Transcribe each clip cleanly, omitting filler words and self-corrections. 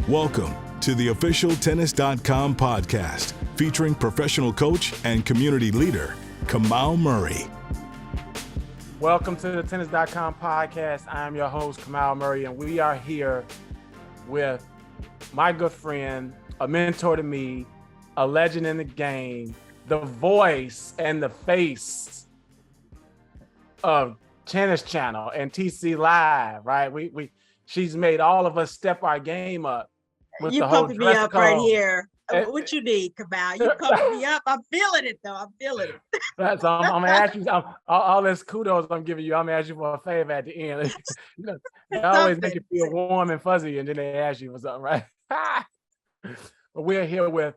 Welcome to the official Tennis.com podcast featuring professional coach and community leader, Kamau Murray. Welcome to the Tennis.com podcast. I'm your host, Kamau Murray, and we are here with my good friend, a mentor to me, a legend in the game, the voice and the face of Tennis Channel and TC Live, right? She's made all of us step our game up. You pumping me up right here. What you need, Kamau? You pumping me up. I'm feeling it, though. I'm feeling it. So I'm gonna ask you all this kudos I'm giving you. I'm gonna ask you for a favor at the end. They always make you feel warm and fuzzy, and then they ask you for something, right? But we're here with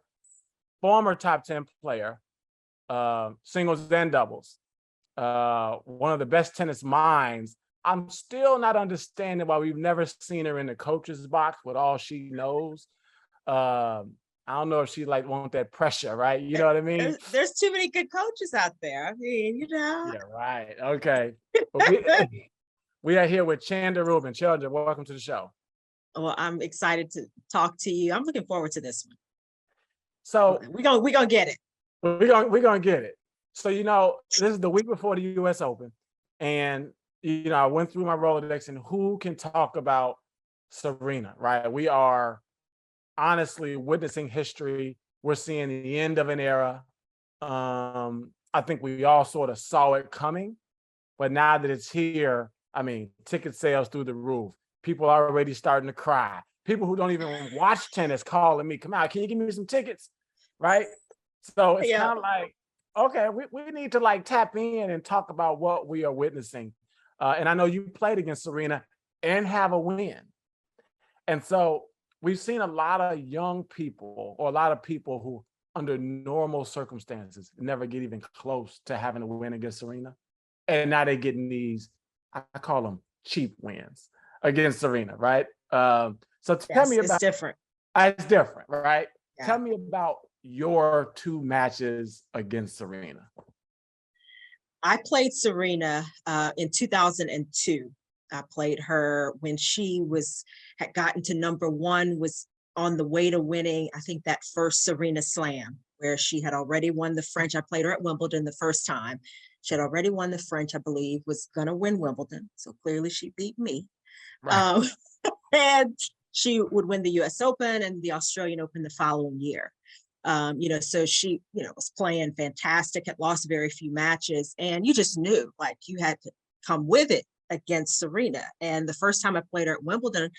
former top 10 player, singles and doubles, one of the best tennis minds. I'm still not understanding why we've never seen her in the coach's box with all she knows. I don't know if she want that pressure, right? You know what I mean? There's too many good coaches out there. I mean, Yeah, right. Okay. We are here with Chanda Rubin. Chanda, welcome to the show. Well, I'm excited to talk to you. I'm looking forward to this one. So we're gonna get it. We're gonna get it. So this is the week before the U.S. Open, and I went through my Rolodex, and who can talk about Serena, right? We are honestly witnessing history. We're seeing the end of an era. I think we all sort of saw it coming, but now that it's here, I mean, ticket sales through the roof. People are already starting to cry. People who don't even watch tennis calling me, come out, can you give me some tickets, right? So it's kind of like, okay, we need to tap in and talk about what we are witnessing. And I know you played against Serena and have a win. And so we've seen a lot of young people, or a lot of people who under normal circumstances never get even close to having a win against Serena. And now they're getting these, I call them cheap wins against Serena, right? So tell me about— it's different. It's different, right? Yeah. Tell me about your two matches against Serena. I played Serena in 2002. I played her when she had gotten to number one, was on the way to winning, I think, that first Serena Slam, where she had already won the French. I played her at Wimbledon the first time. She had already won the French, I believe, was going to win Wimbledon. So clearly she beat me. Right. And she would win the US Open and the Australian Open the following year. So she, was playing fantastic, had lost very few matches, and you just knew you had to come with it against Serena. And the first time I played her at Wimbledon,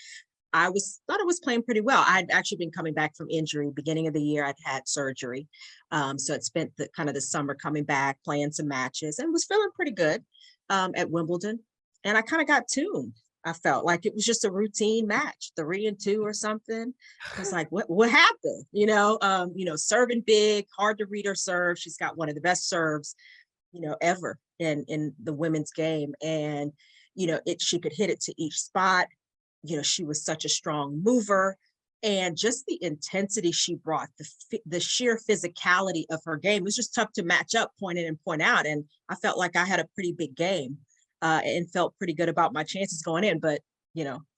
thought I was playing pretty well. I'd actually been coming back from injury. Beginning of the year, I'd had surgery. So I'd spent the summer coming back, playing some matches, and was feeling pretty good at Wimbledon. And I kind of got tuned. I felt like it was just a routine match, 3-2 or something. I was like, what happened? Serving big, hard to read her serve. She's got one of the best serves, ever in the women's game. And, she could hit it to each spot. She was such a strong mover, and just the intensity she brought, the sheer physicality of her game was just tough to match up, point in and point out. And I felt like I had a pretty big game. And felt pretty good about my chances going in, but,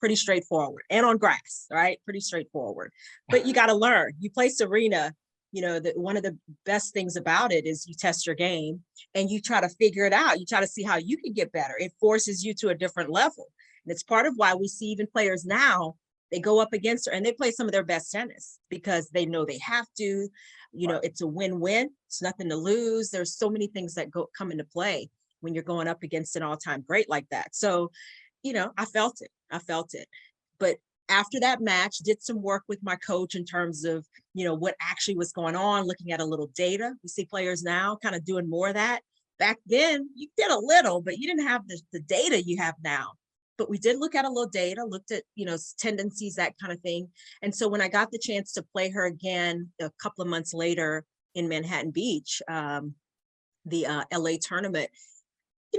pretty straightforward, and on grass, right? Pretty straightforward, but you got to learn. You play Serena, one of the best things about it is you test your game and you try to figure it out. You try to see how you can get better. It forces you to a different level. And it's part of why we see even players now, they go up against her and they play some of their best tennis because they know they have to, It's a win-win. It's nothing to lose. There's so many things that come into play when you're going up against an all-time great like that. So, I felt it. But after that match, did some work with my coach in terms of, what actually was going on, looking at a little data. We see players now kind of doing more of that. Back then, you did a little, but you didn't have the data you have now. But we did look at a little data, looked at, tendencies, that kind of thing. And so when I got the chance to play her again a couple of months later in Manhattan Beach, the LA tournament,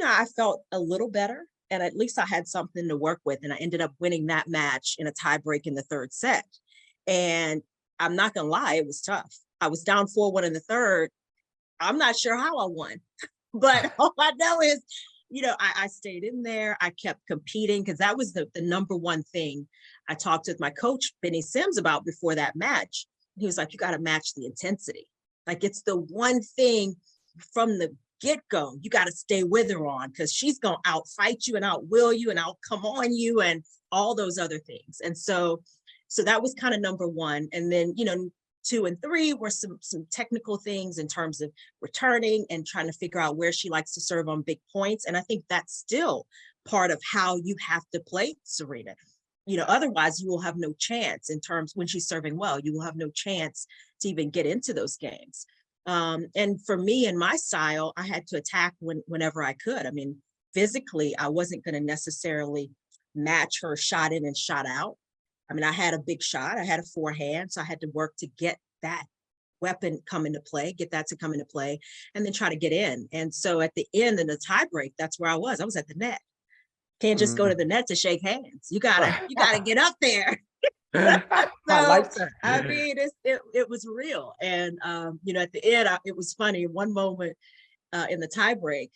I felt a little better, and at least I had something to work with. And I ended up winning that match in a tie break in the third set. And I'm not going to lie, it was tough. I was down 4-1 in the third. I'm not sure how I won, but all I know is, I stayed in there. I kept competing because that was the number one thing I talked with my coach, Benny Sims, about before that match. He was like, you got to match the intensity. Like, it's the one thing from the get-go you got to stay with her on, because she's going to outfight you and outwill you and outcome on you and all those other things. And so that was kind of number one. And then, 2 and 3 were some technical things in terms of returning and trying to figure out where she likes to serve on big points. And I think that's still part of how you have to play Serena. Otherwise you will have no chance in terms when she's serving well, you will have no chance to even get into those games. And for me and my style, I had to attack whenever I could. I mean, physically, I wasn't going to necessarily match her shot in and shot out. I mean, I had a big shot. I had a forehand, so I had to work to get that weapon come into play, and then try to get in. And so at the end in the tie break, that's where I was. I was at the net. Can't just go to the net to shake hands. You gotta get up there. So, I like that. I mean, it was real. And at the end, it was funny. One moment in the tie break,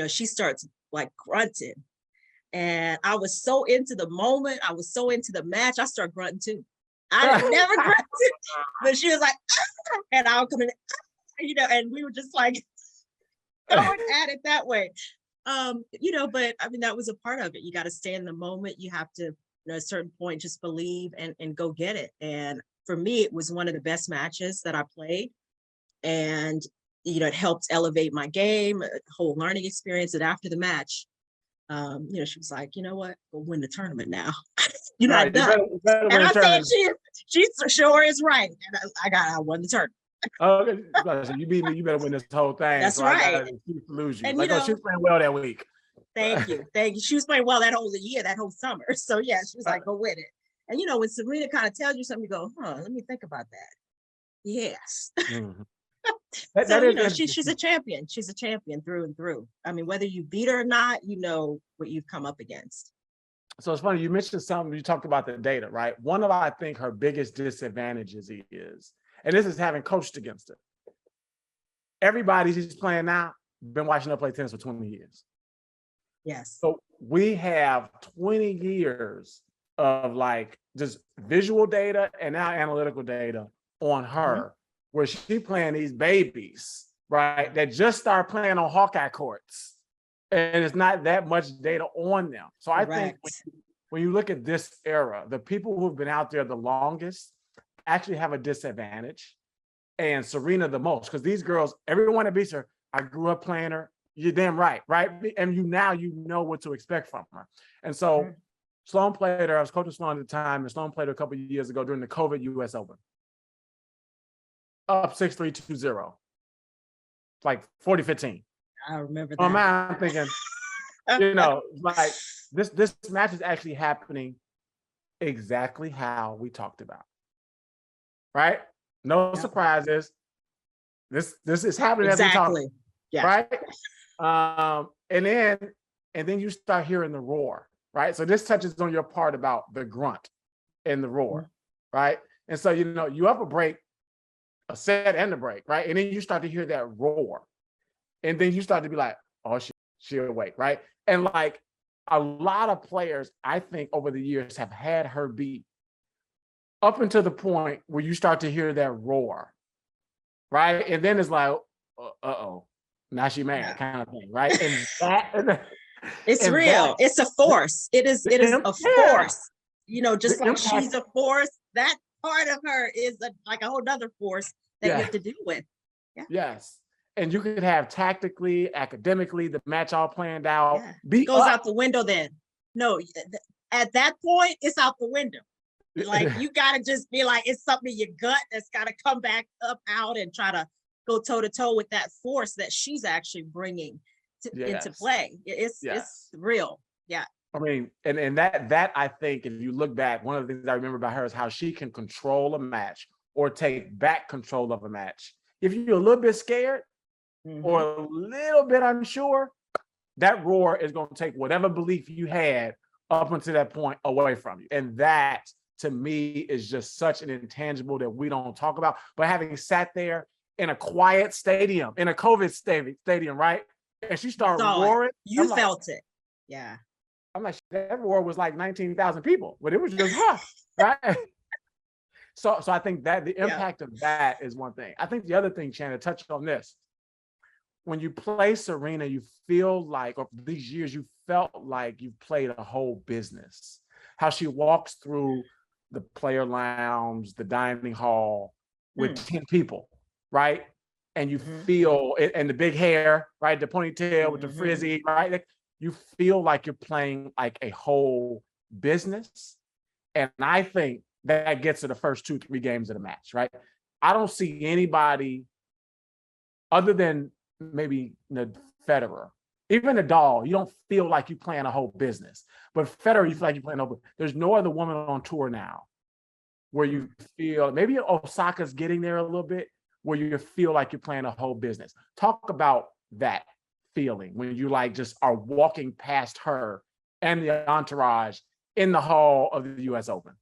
she starts like grunting. And I was so into the moment. I was so into the match. I started grunting too. I never grunted, but she was like, ah! And I'll come in, ah! And we were just like going at it that way. But I mean, that was a part of it. You got to stay in the moment. You have to, at a certain point, just believe and go get it. And for me, it was one of the best matches that I played. And, it helped elevate my game, a whole learning experience. And after the match, she was like, you know what, we'll win the tournament now. You're not done. And I said, she sure is right. And I won the tournament. Okay, you beat me. You better win this whole thing. That's right. Lose you. And she was playing well that week. Thank you. She was playing well that whole year, that whole summer. So yeah, she was like, go win it. And when Serena kind of tells you something, you go, let me think about that. Yes. Mm-hmm. She's a champion. She's a champion through and through. I mean, whether you beat her or not, you know what you've come up against. So it's funny, you mentioned something, you talked about the data, right? One of, I think, her biggest disadvantages is, and this is having coached against her. Everybody she's playing now, been watching her play tennis for 20 years. Yes. So we have 20 years of like just visual data and now analytical data on her, where she's playing these babies, right, that just start playing on Hawkeye courts. And it's not that much data on them. So I think when you look at this era, the people who've been out there the longest actually have a disadvantage, and Serena the most, because these girls, everyone that beats her, I grew up playing her. You're damn right? And you know what to expect from her. And so Sloan played her. I was coaching Sloan at the time, and Sloan played her a couple of years ago during the COVID US Open. Up 6-3, 2-0, like 40-15. I remember that. I'm thinking, like this match is actually happening exactly how we talked about, right? No surprises. This is happening exactly. Right? And then you start hearing the roar, right? So this touches on your part about the grunt and the roar, right? And so you up a break, a set and a break, right? And then you start to hear that roar. And then you start to be like, oh, she'll wait, right? And like a lot of players, I think over the years have had her beat up until the point where you start to hear that roar, right? And then it's like, uh-oh, now she mad kind of thing, right? And it's real. It's a force. It is a force. Just like she's a force, that part of her is like a whole other force that you have to deal with. Yeah. Yes. And you could have tactically, academically, the match all planned out. Yeah. It goes out the window then. No, at that point, it's out the window. Like, you got to just be like, it's something in your gut that's got to come back up out and try to go toe to toe with that force that she's actually bringing into play. It's real. Yeah. I mean, and that I think, if you look back, one of the things I remember about her is how she can control a match or take back control of a match. If you're a little bit scared or a little bit unsure, that roar is going to take whatever belief you had up until that point away from you. And that, to me, is just such an intangible that we don't talk about. But having sat there in a quiet stadium, in a COVID stadium, right? and she started Saw roaring. it. You I'm like, felt it. Yeah. I'm like, that roar was like 19,000 people, but it was just her, right? So I think that the impact of that is one thing. I think the other thing, Chanda, touched on this. When you play Serena, you feel like, or for these years, you felt like you've played a whole business. How she walks through the player lounge, the dining hall with 10 people, right? And you feel, and the big hair, right? The ponytail with the frizzy, right? Like, you feel like you're playing like a whole business. And I think that gets to the first 2-3 games of the match, right? I don't see anybody other than maybe Federer, even Nadal. You don't feel like you're playing a whole business, but Federer, you feel like you're playing over. There's no other woman on tour now where you feel, maybe Osaka's getting there a little bit, where you feel like you're playing a whole business. Talk about that feeling when you like just are walking past her and the entourage in the hall of the US Open.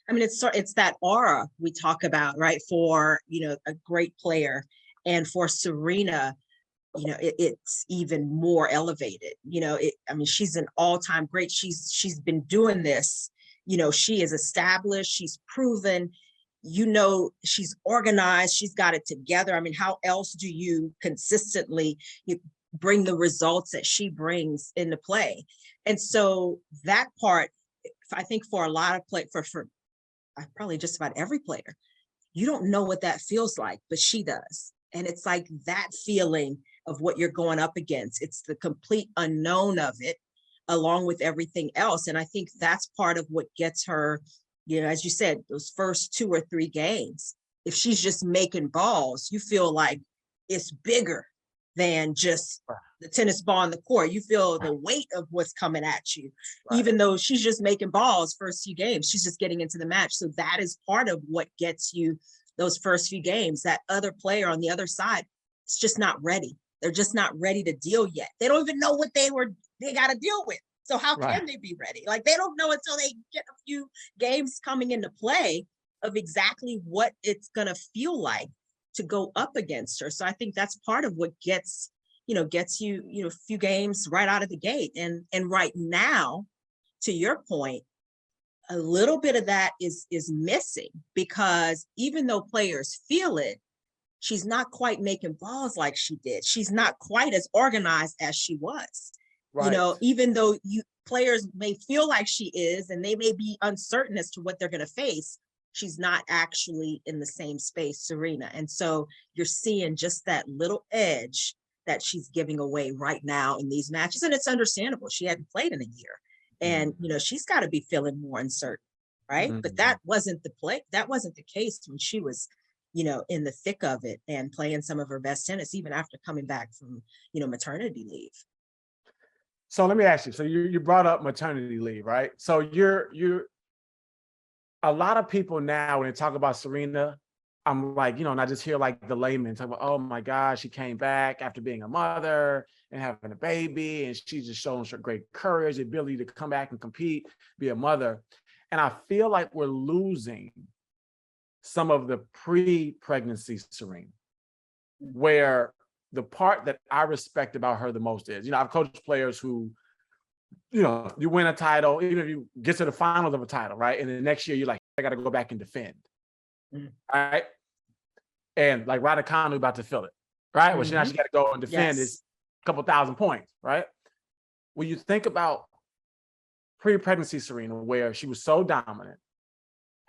I mean, it's that aura we talk about, right? For, a great player, and for Serena, it's even more elevated. I mean, she's an all-time great. She's been doing this. She is established. She's proven. She's organized. She's got it together. I mean, how else do you consistently bring the results that she brings into play? And so that part, I think, for a lot of for probably just about every player, you don't know what that feels like, but she does. And it's like that feeling of what you're going up against. It's the complete unknown of it, along with everything else. And I think that's part of what gets her, as you said, those first 2 or 3 games. If she's just making balls, you feel like it's bigger than just the tennis ball on the court. You feel the weight of what's coming at you, even though she's just making balls first few games. She's just getting into the match. So that is part of what gets you those first few games. That other player on the other side is just not ready. They're just not ready to deal yet. They don't even know what they got to deal with. So how can they be ready? Like, they don't know until they get a few games coming into play of exactly what it's going to feel like to go up against her. So I think that's part of what gets you, a few games right out of the gate. And right now, to your point, a little bit of that is missing, because even though players feel it, she's not quite making balls like she did. She's not quite as organized as she was. Even though players may feel like she is, and they may be uncertain as to what they're going to face, she's not actually in the same space, Serena. And so you're seeing just that little edge that she's giving away right now in these matches. And it's understandable. She hadn't played in a year. And, she's got to be feeling more uncertain, right? But that wasn't the case when she was, in the thick of it and playing some of her best tennis, even after coming back from, maternity leave. So let me ask you, so you brought up maternity leave, right? So you're a lot of people now, when they talk about Serena, I'm like, and I just hear like the layman talk about, oh my God, she came back after being a mother and having a baby, and she's just showing great courage, the ability to come back and compete, be a mother. And I feel like we're losing some of the pre-pregnancy Serena, where the part that I respect about her the most is, I've coached players who, you win a title, even if you get to the finals of a title, right? And the next year you're like, I got to go back and defend. Right. And like Raducanu about to fill it, right? Well, now she got to go and defend this couple thousand points, right? When you think about pre-pregnancy Serena, where she was so dominant,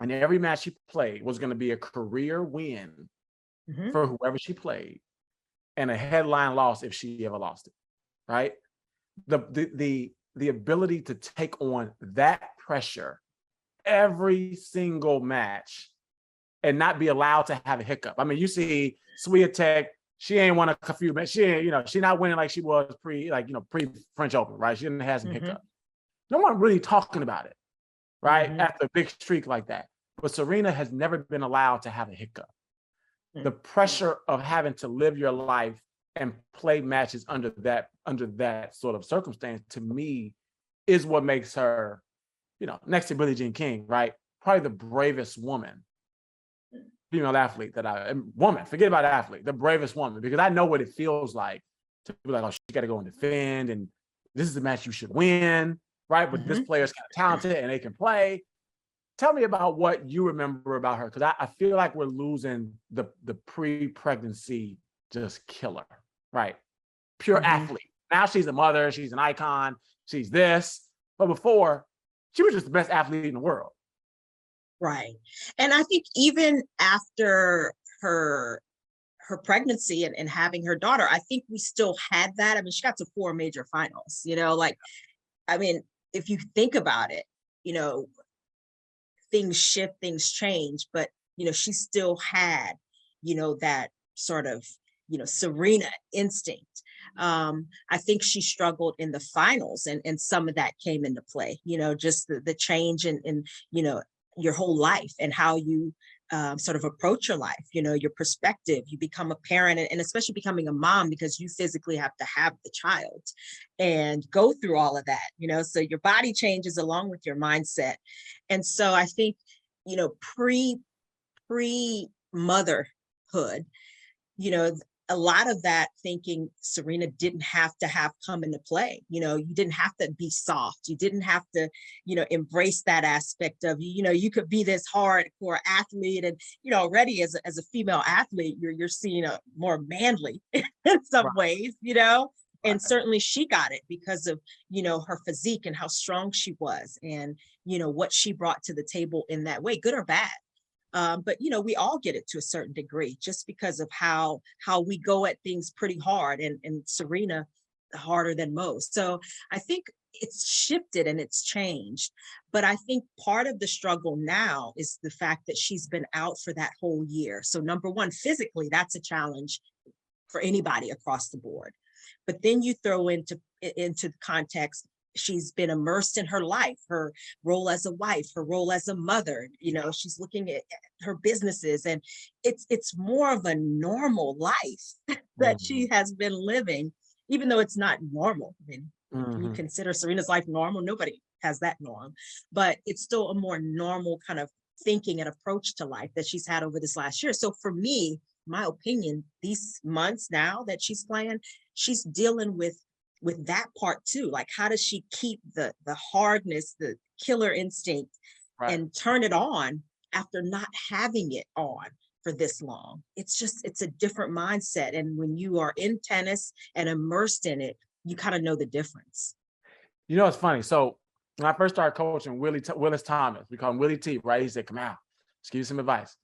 and every match she played was going to be a career win for whoever she played, and a headline loss if she ever lost it, right? The ability to take on that pressure every single match and not be allowed to have a hiccup. I mean, you see Swiatek, she ain't won a few matches. She ain't, she not winning like she was pre-French Open, right? She didn't have some hiccup. No one really talking about it, right? After a big streak like that. But Serena has never been allowed to have a hiccup. The pressure of having to live your life and play matches under that sort of circumstance, to me, is what makes her, next to Billie Jean King, right? Probably the bravest female athlete forget about athlete, the bravest woman, because I know what it feels like to be like, oh, she got to go and defend, and this is a match you should win, right? But this player is kind of talented and they can play. Tell me about what you remember about her, because I feel like we're losing the pre-pregnancy just killer, right? Pure athlete. Now she's a mother, she's an icon, she's this. But before, she was just the best athlete in the world. Right. And I think even after her pregnancy and having her daughter, I think we still had that. I mean, she got to 4 major finals, like, I mean, if you think about it, things shift, things change, but, she still had, that sort of, Serena instinct. I think she struggled in the finals, and some of that came into play, just the change in your whole life and how you sort of approach your life, your perspective. You become a parent, and especially becoming a mom, because you physically have to have the child and go through all of that, so your body changes along with your mindset. And so I think, pre motherhood, a lot of that thinking Serena didn't have to have come into play. You didn't have to be soft. You didn't have to, embrace that aspect of you. You could be this hardcore athlete, and already as a female athlete, you're seen more manly in some ways, and certainly she got it because of her physique and how strong she was, and what she brought to the table in that way, good or bad. But we all get it to a certain degree, just because of how we go at things pretty hard, and Serena harder than most. So I think it's shifted and it's changed. But I think part of the struggle now is the fact that she's been out for that whole year. So number one, physically, that's a challenge for anybody across the board. But then you throw into the context, she's been immersed in her life, her role as a wife, her role as a mother. She's looking at her businesses, and it's more of a normal life that she has been living, even though it's not normal. I mean, can you consider Serena's life normal? Nobody has that norm, but it's still a more normal kind of thinking and approach to life that she's had over this last year. So for me, my opinion, these months now that she's playing, she's dealing with that part too. Like, how does she keep the hardness, the killer instinct, and turn it on after not having it on for this long? It's a different mindset. And when you are in tennis and immersed in it, you kind of know the difference. It's funny. So when I first started coaching Willis Thomas, we call him Willie T, right? He said, come out, let's give you some advice.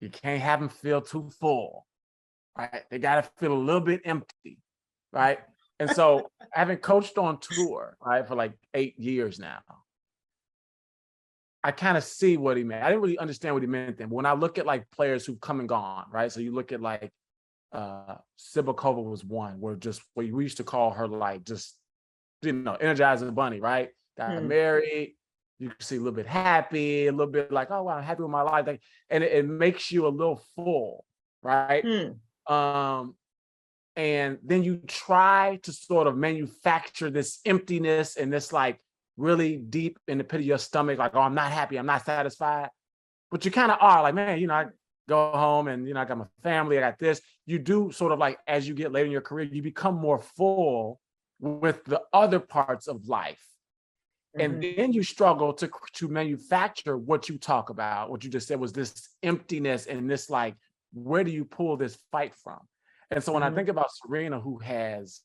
You can't have them feel too full, right? They got to feel a little bit empty, right? And so having coached on tour, right, for like 8 years now, I kind of see what he meant. I didn't really understand what he meant then. But when I look at like players who've come and gone, right? So you look at like Sibakova was one where we used to call her like just, Energizer Bunny, right? Got married. You can see a little bit happy, a little bit like, oh, wow, I'm happy with my life. Like, and it makes you a little full, right? And then you try to sort of manufacture this emptiness and this like really deep in the pit of your stomach, like, oh, I'm not happy, I'm not satisfied. But you kind of are like, man, I go home and, I got my family, I got this. You do sort of like, as you get later in your career, you become more full with the other parts of life. And then you struggle to manufacture what you talk about. What you just said was this emptiness and this like, where do you pull this fight from? And so when I think about Serena, who has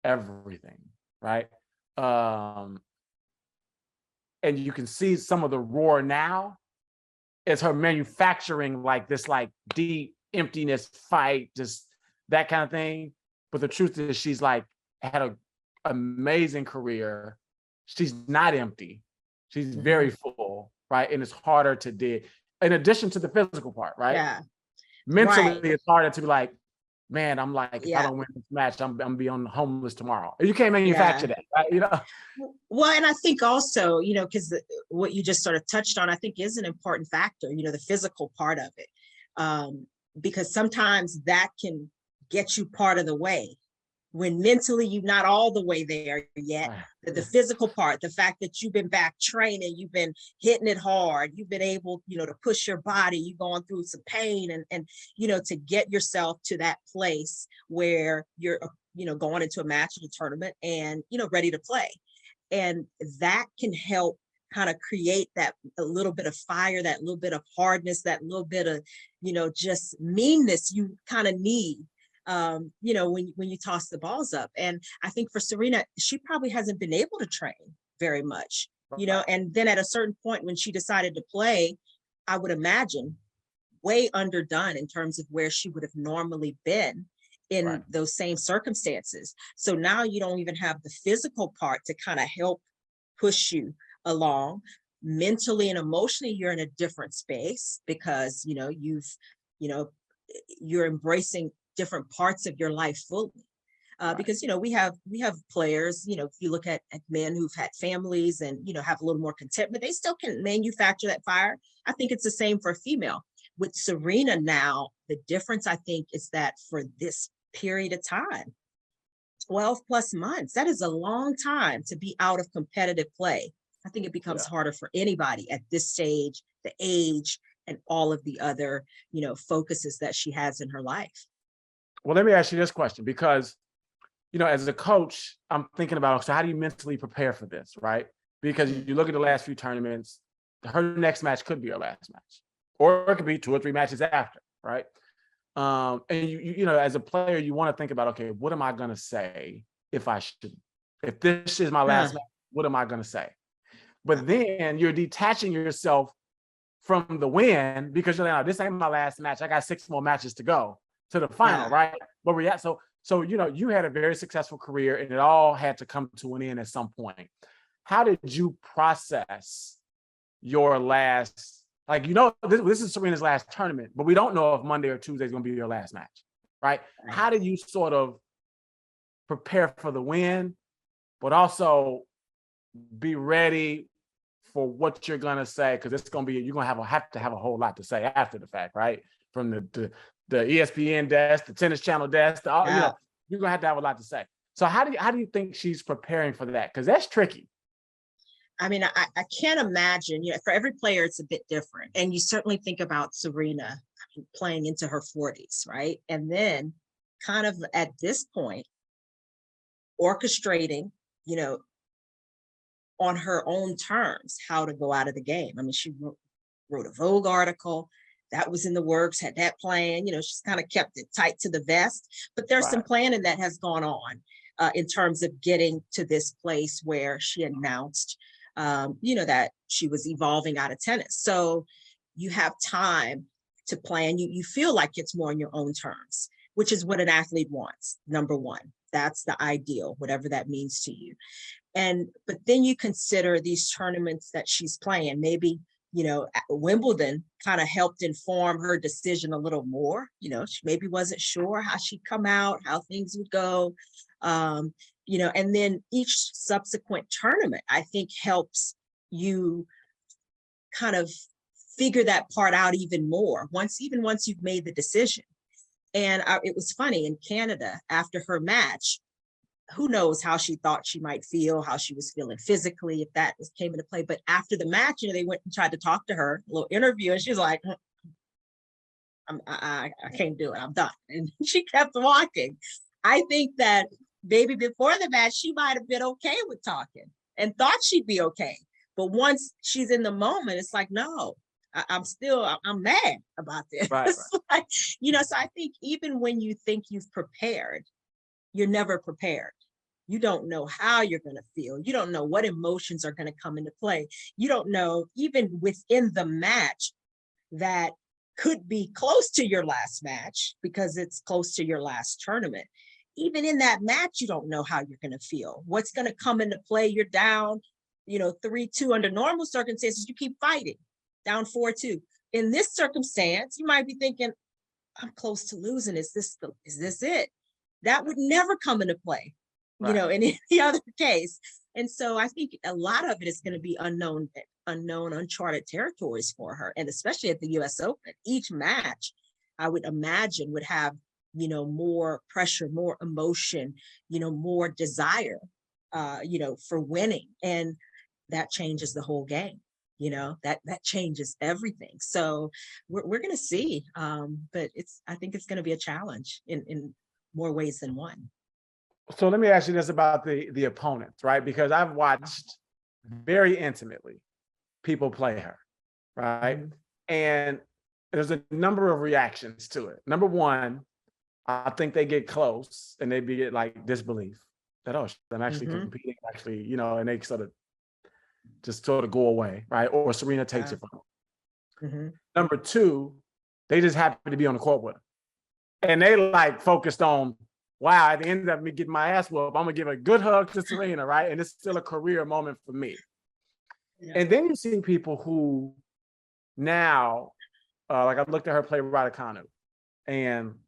everything, right? And you can see some of the roar now, it's her manufacturing like this like deep emptiness fight, just that kind of thing. But the truth is she's like had an amazing career. She's not empty. She's very full, right? And it's harder to do. In addition to the physical part, right? Yeah. Mentally, it's harder to be like, man, I'm like, if I don't win this match, I'm be on homeless tomorrow. You can't manufacture that, right? Well, and I think also, because what you just sort of touched on, I think is an important factor, the physical part of it. Because sometimes that can get you part of the way, when mentally you're not all the way there yet. The physical part, the fact that you've been back training, you've been hitting it hard, you've been able, to push your body, you've gone through some pain and to get yourself to that place where you're going into a match in a tournament and, ready to play. And that can help kind of create that a little bit of fire, that little bit of hardness, that little bit of, just meanness you kind of need, when you toss the balls up. And I think for Serena, she probably hasn't been able to train very much, and then at a certain point when she decided to play, I would imagine way underdone in terms of where she would have normally been in those same circumstances. So now you don't even have the physical part to kind of help push you along. Mentally and emotionally, you're in a different space because, you're embracing different parts of your life fully. Because, we have players, if you look at men who've had families and, have a little more contentment, they still can manufacture that fire. I think it's the same for a female. With Serena now, the difference, I think, is that for this period of time, 12 plus months, that is a long time to be out of competitive play. I think it becomes harder for anybody at this stage, the age, and all of the other, focuses that she has in her life. Well, let me ask you this question, because, as a coach, I'm thinking about, so how do you mentally prepare for this, right? Because you look at the last few tournaments, her next match could be her last match, or it could be 2 or 3 matches after, right? And you as a player, you want to think about, okay, what am I going to say if this is my last match, what am I going to say? But then you're detaching yourself from the win because you're like, oh, this ain't my last match. I got 6 more matches to go to the final, right? But so you had a very successful career and it all had to come to an end at some point. How did you process your last, this is Serena's last tournament, but we don't know if Monday or Tuesday is going to be your last match, right? How did you sort of prepare for the win, but also be ready for what you're going to say? Because it's going to be, you're going to have to have a whole lot to say after the fact, right? From the ESPN desk, the Tennis Channel desk, you're going to have a lot to say. So how do you think she's preparing for that? Because that's tricky. I mean, I can't imagine, for every player, it's a bit different. And you certainly think about Serena playing into her 40s, right? And then kind of at this point, orchestrating, on her own terms, how to go out of the game. I mean, she wrote a Vogue article that was in the works, had that plan, she's kind of kept it tight to the vest, but there's some planning that has gone on in terms of getting to this place where she announced that she was evolving out of tennis. So you have time to plan. You feel like it's more on your own terms, which is what an athlete wants. Number one, that's the ideal, whatever that means to you. But then you consider these tournaments that she's playing. Maybe, Wimbledon kind of helped inform her decision a little more. She maybe wasn't sure how she'd come out, how things would go. And then each subsequent tournament, I think, helps you kind of figure that part out even more once you've made the decision. And it was funny in Canada after her match, who knows how she thought she might feel, how she was feeling physically, if that came into play. But after the match, they went and tried to talk to her, a little interview, and she was like, I can't do it, I'm done. And she kept walking. I think that maybe before the match, she might have been okay with talking and thought she'd be okay. But once she's in the moment, it's like, no, I'm mad about this. Right. So I think even when you think you've prepared, you're never prepared. You don't know how you're going to feel. You don't know what emotions are going to come into play. You don't know, even within the match that could be close to your last match because it's close to your last tournament. Even in that match, you don't know how you're going to feel. What's going to come into play? You're down, 3-2 under normal circumstances. You keep fighting, down 4-2. In this circumstance, you might be thinking, I'm close to losing. Is this it? That would never come into play, in any other case. And so I think a lot of it is going to be unknown, uncharted territories for her. And especially at the US Open, each match, I would imagine, would have, more pressure, more emotion, more desire, for winning. And that changes the whole game. That changes everything. So we're going to see. But I think it's going to be a challenge in more ways than one. So let me ask you this about the opponents, right? Because I've watched very intimately people play her, right? Mhm. And there's a number of reactions to it. Number one, I think they get close and they get like disbelief that, oh, I'm actually Mhm. competing, actually, and they sort of go away, right? Or Serena takes Yeah. it from them. Mhm. Number two, they just happen to be on the court with her. And they like focused on, wow, at the end of me getting my ass whooped, I'm gonna give a good hug to Serena, right? And it's still a career moment for me. Yeah. And then you see people who now, like I looked at her play Raducanu, and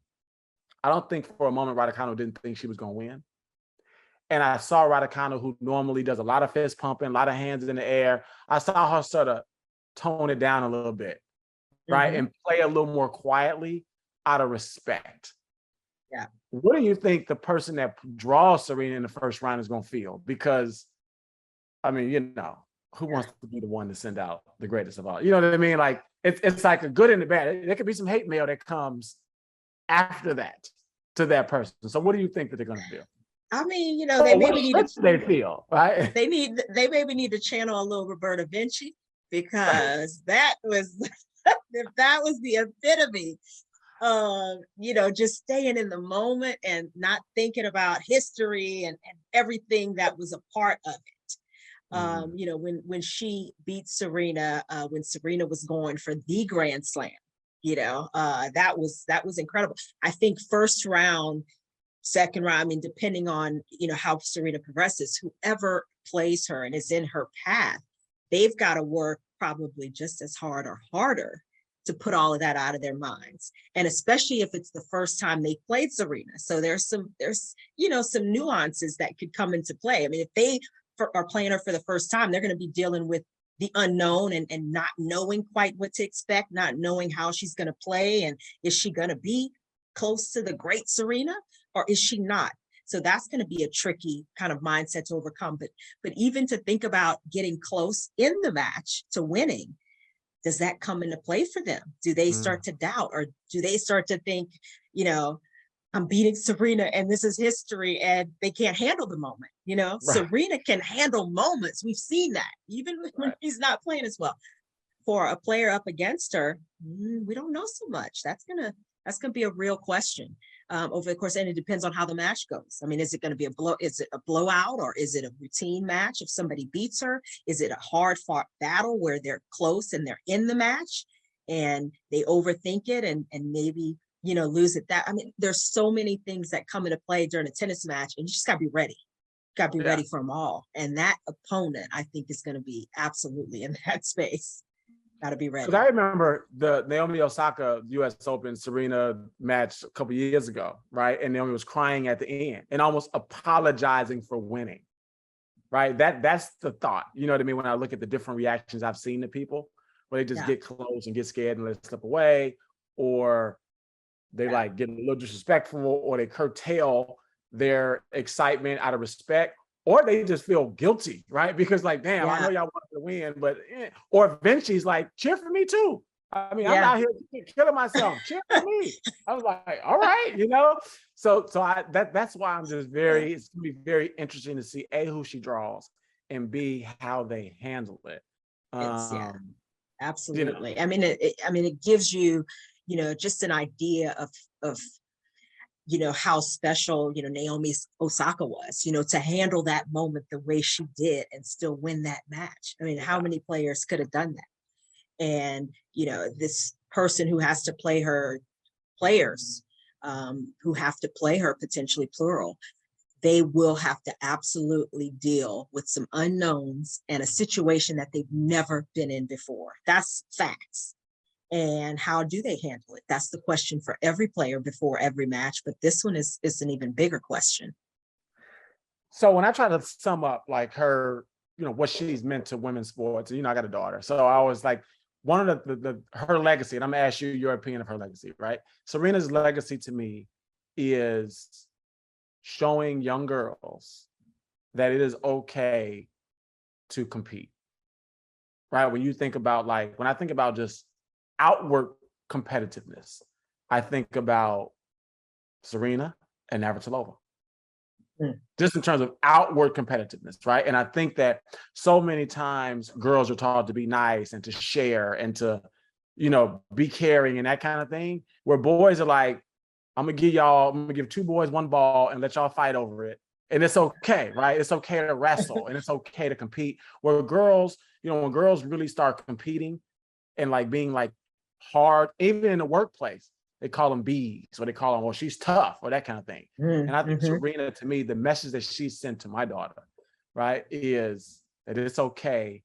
I don't think for a moment Raducanu didn't think she was gonna win. And I saw Raducanu, who normally does a lot of fist pumping, a lot of hands in the air. I saw her sort of tone it down a little bit, right? Mhm. And play a little more quietly out of respect. Yeah. What do you think the person that draws Serena in the first round is going to feel? Because, I mean, who wants to be the one to send out the greatest of all? You know what I mean? Like, it's like a good and a bad. There could be some hate mail that comes after that to that person. So what do you think that they're going to do? I mean, they Or what maybe need to should they feel, right? they maybe need to channel a little Roberta Vinci, because that was if that was the epitome of just staying in the moment and not thinking about history and everything that was a part of it. Mhm. When she beat Serena, when Serena was going for the Grand Slam, that was incredible. I think first round, second round, I mean, depending on how Serena progresses, whoever plays her and is in her path, they've got to work probably just as hard or harder to put all of that out of their minds. And especially if it's the first time they played Serena. So there's some nuances that could come into play. I mean, if they are playing her for the first time, they're going to be dealing with the unknown and not knowing quite what to expect, not knowing how she's going to play. And is she going to be close to the great Serena, or is she not? So that's going to be a tricky kind of mindset to overcome. But even to think about getting close in the match to winning, does that come into play for them? Do they Mm. start to doubt, or do they start to think, I'm beating Serena and this is history, and they can't handle the moment? Right, Serena can handle moments. We've seen that even when right. he's not playing as well. For a player up against her, we don't know so much. That's gonna be a real question over the course, and it depends on how the match goes. I mean, is it going to be a blow? Is it a blowout, or is it a routine match? If somebody beats her, is it a hard fought battle where they're close and they're in the match and they overthink it and maybe lose it? I mean, there's so many things that come into play during a tennis match, and you just got to be ready. Got to be Yeah. ready for them all. And that opponent, I think, is going to be absolutely in that space. Got to be Because I ready. remember the Naomi Osaka U.S. Open Serena match a couple years ago, right? And Naomi was crying at the end and almost apologizing for winning, right? That's the thought. You know what I mean? When I look at the different reactions I've seen to people, where they just Yeah. get close and get scared and let it slip away, or they Yeah. like get a little disrespectful, or they curtail their excitement out of respect, or they just feel guilty, right? Because like, damn, I know Yeah. y'all wanted to win, but or Vinci's like, cheer for me too. I mean, I'm Yeah. out here killing myself. Cheer for me. I was like, all right. So that's why I'm just it's gonna be very interesting to see who she draws, and B, how they handle it. Yeah. Um, you know, Absolutely. I mean, it gives you, just an idea of how special, Naomi Osaka was, to handle that moment the way she did and still win that match. I mean, how yeah. many players could have done that? And, this person who has to play her, players who have to play her, potentially plural, they will have to absolutely deal with some unknowns and a situation that they've never been in before. That's facts. And how do they handle it? That's the question for every player before every match. But this one is an even bigger question. So when I try to sum up like her, what she's meant to women's sports, I got a daughter. So I was like, one of the her legacy, and I'm gonna ask you your opinion of her legacy, right? Serena's legacy to me is showing young girls that it is okay to compete. Right. When you think about when I think about just outward competitiveness, I think about Serena and Navratilova. just in terms of outward competitiveness, right? And I think that so many times girls are taught to be nice and to share and to, be caring and that kind of thing, where boys are like, I'm gonna give two boys one ball and let y'all fight over it. And it's okay, right? It's okay to wrestle and it's okay to compete. Where girls, when girls really start competing and like being like hard, even in the workplace, they call them bees, or they call them, well, she's tough, or that kind of thing. And I think Serena, to me, the message that she sent to my daughter, right, is that it's okay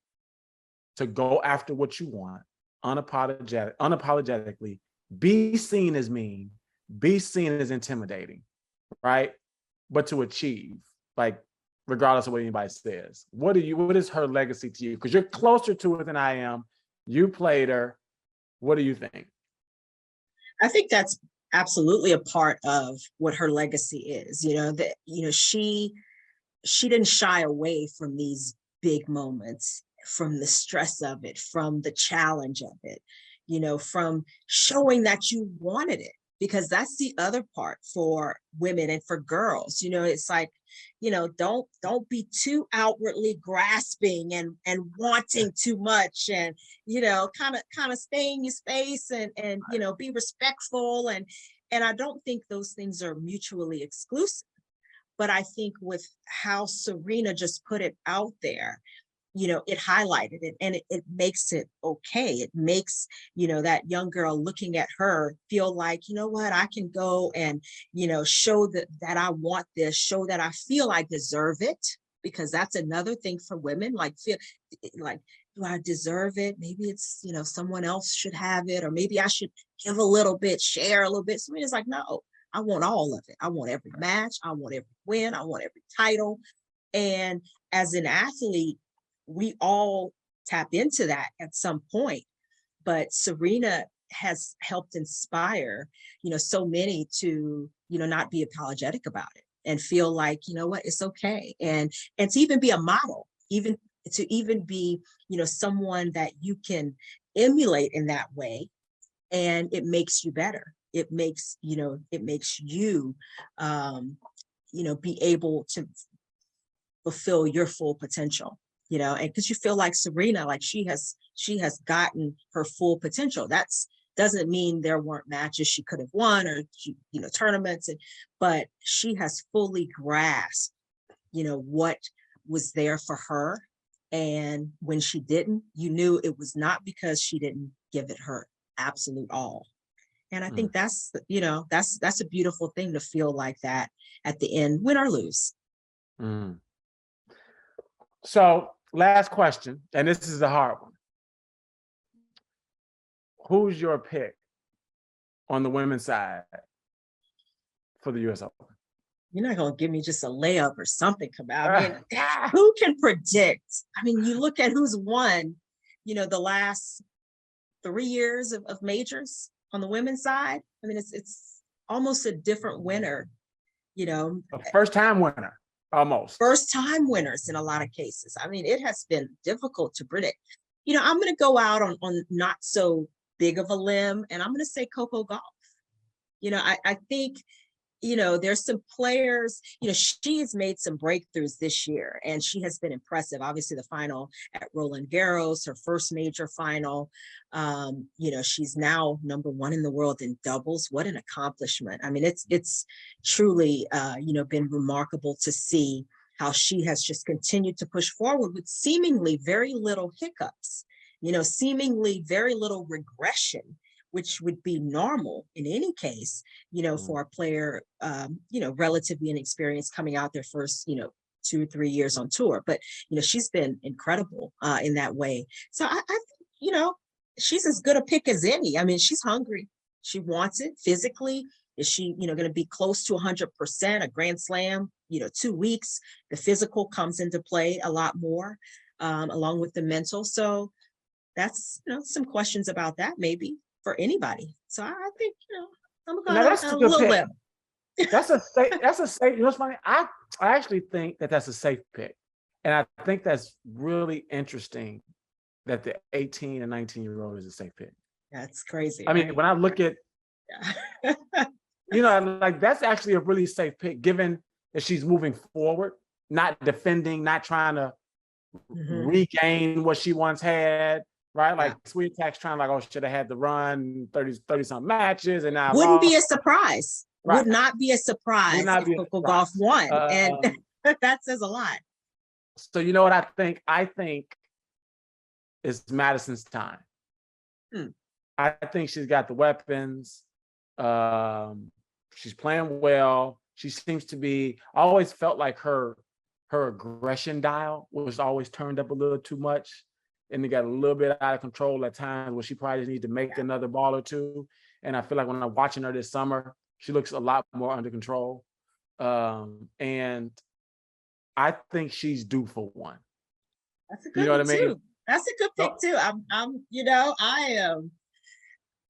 to go after what you want, unapologetically, be seen as mean, be seen as intimidating, right? But to achieve, like, regardless of what anybody says. What is her legacy to you? Because you're closer to it than I am. You played her. What do you think? I think that's absolutely a part of what her legacy is. She didn't shy away from these big moments, from the stress of it, from the challenge of it, from showing that you wanted it, because that's the other part for women and for girls. It's like, don't be too outwardly grasping and wanting too much, and kind of stay in your space and be respectful, and I don't think those things are mutually exclusive. But I think with how Serena just put it out there, it highlighted it, and it makes it okay. It makes, that young girl looking at her feel like, what, I can go and, show that I want this, show that I feel I deserve it, because that's another thing for women, like, feel like, do I deserve it? Maybe it's, someone else should have it, or maybe I should give a little bit, share a little bit. Serena's like, no, I want all of it. I want every match. I want every win. I want every title. And as an athlete, we all tap into that at some point, but Serena has helped inspire, so many to, not be apologetic about it and feel like, what, it's okay. And to even be a model, even to be, someone that you can emulate in that way. And it makes you better. It makes you, be able to fulfill your full potential. And because you feel like Serena, like she has gotten her full potential. Doesn't mean there weren't matches she could have won, or tournaments, but she has fully grasped, what was there for her. And when she didn't, you knew it was not because she didn't give it her absolute all. And I think that's a beautiful thing to feel like that at the end, win or lose. So, last question, and this is a hard one. Who's your pick on the women's side for the US Open? You're not going to give me just a layup or something, Kamau. I mean, who can predict? I mean, you look at who's won, the last 3 years of majors on the women's side. I mean, it's almost a different winner, A first-time winner. Almost. First-time winners in a lot of cases. I mean, it has been difficult to predict. I'm going to go out on not so big of a limb, and I'm going to say Coco Gauff. I think, there's some players, she has made some breakthroughs this year, and she has been impressive. Obviously, the final at Roland Garros, her first major final. She's now #1 in the world in doubles. What an accomplishment. I mean, it's truly, been remarkable to see how she has just continued to push forward with seemingly very little hiccups, seemingly very little regression, which would be normal in any case, for a player, relatively inexperienced coming out their first, 2 or 3 years on tour. But, she's been incredible in that way. So I think, she's as good a pick as any. I mean, she's hungry. She wants it physically. Is she, going to be close to 100%, a Grand Slam, 2 weeks? The physical comes into play a lot more, along with the mental. So that's, some questions about that maybe for anybody. So I think, I'm going to a little bit. That's a safe, what's funny? I actually think that's a safe pick. And I think that's really interesting that the 18 and 19-year-old is a safe pick. That's crazy. I mean, when I look at, like, that's actually a really safe pick, given that she's moving forward, not defending, not trying to Mhm. regain what she once had, right? Like Sweet Attack's trying like, oh, should have had the run 30 some matches and now Wouldn't be lost. a surprise. Right. Would not be a surprise Would not if be a Coco surprise. Gauff won. And that says a lot. So you know what I think? I think it's Madison's time. I think she's got the weapons. She's playing well. She seems to be, I always felt like her aggression dial was always turned up a little too much. And it got a little bit out of control at times where she probably just needs to make another ball or two. And I feel like when I'm watching her this summer, she looks a lot more under control. And I think she's due for one. That's a good You know one what I mean? too. That's a good pick too.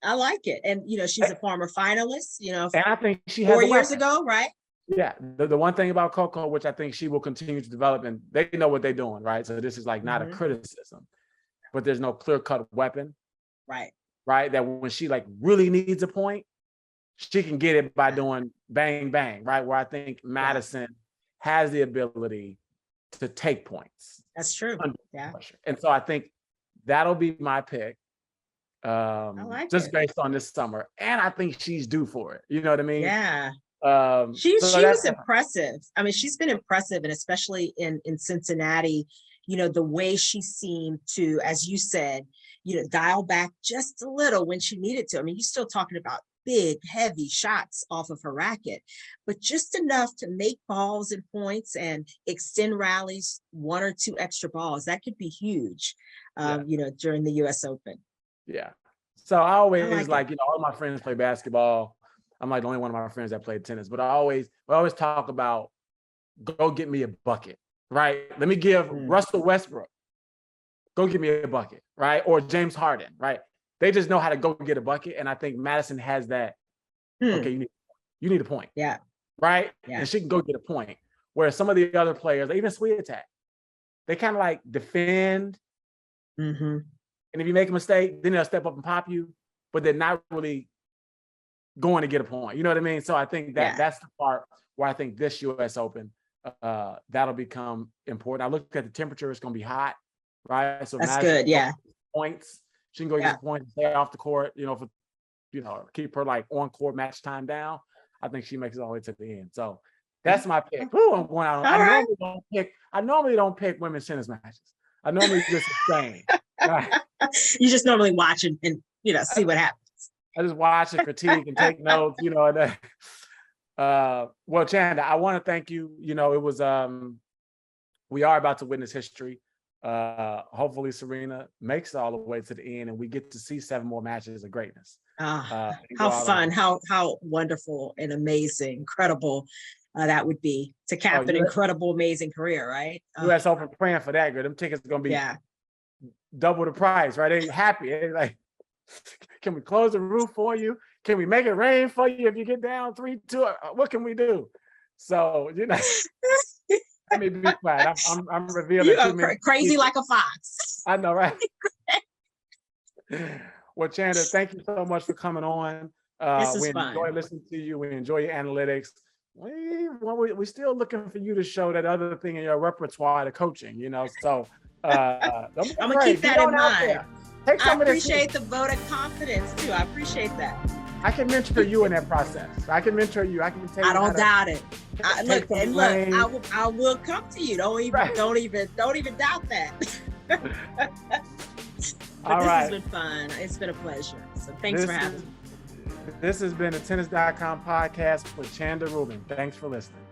I like it. And she's a former finalist, And I think she has 4 years weapon. ago, right? Yeah. The one thing about Coco, which I think she will continue to develop, and they know what they're doing, right? So this is like not a criticism, but there's no clear-cut weapon. Right. Right. That when she like really needs a point, she can get it by doing bang, bang, right? Where I think Madison has the ability to take points. That's true. Yeah. Pressure. And so I think that'll be my pick. Just based on this summer. And I think she's due for it. You know what I mean? Yeah. She was impressive. I mean, she's been impressive, and especially in Cincinnati, the way she seemed to, as you said, dial back just a little when she needed to. I mean, you're still talking about big, heavy shots off of her racket, but just enough to make balls and points and extend rallies, 1 or 2 extra balls. That could be huge, during the US Open. Yeah. So I always like all my friends play basketball. I'm like the only one of my friends that played tennis, but we always talk about go get me a bucket, right? Let me give Russell Westbrook, go get me a bucket, right? Or James Harden, right? They just know how to go get a bucket. And I think Madison has that. Okay, you need a point. Yeah. Right? Yeah. And she can go get a point. Whereas some of the other players, even Sweet Attack, they kind of like defend. And if you make a mistake, then they'll step up and pop you, but they're not really going to get a point. You know what I mean? So I think that's the part where I think this US Open, that'll become important. I looked at the temperature, it's going to be hot, right? So that's good. Yeah. Points. She can go get points, stay off the court, keep her like on court match time down. I think she makes it all the way to the end. So that's my pick. Ooh, I'm going out. I normally don't pick women's tennis matches. I normally just abstain. Right. You just normally watch and see what happens. I just watch and critique and take notes, well, Chanda, I want to thank you. It was we are about to witness history. Hopefully Serena makes it all the way to the end and we get to see 7 more matches of greatness. How fun, how wonderful and amazing, incredible that would be to cap an incredible, amazing career, right? US Open praying for that, girl. Them tickets are gonna be double the price, right? They're happy. They're like, can we close the roof for you? Can we make it rain for you if you get down 3-2? What can we do? So, let me be quiet. I'm revealing. You are crazy like a fox. I know, right? Well, Chanda, thank you so much for coming on. We enjoy listening to you. We enjoy your analytics. We're still looking for you to show that other thing in your repertoire, the coaching, So I'm gonna keep that in mind. I appreciate the vote of confidence too. I appreciate that. I can mentor you in that process. I can mentor you. I can take. I don't doubt it. I will come to you. Don't even doubt that. But this has been fun. It's been a pleasure. So thanks for having me. This has been the Tennis.com podcast with Chanda Rubin. Thanks for listening.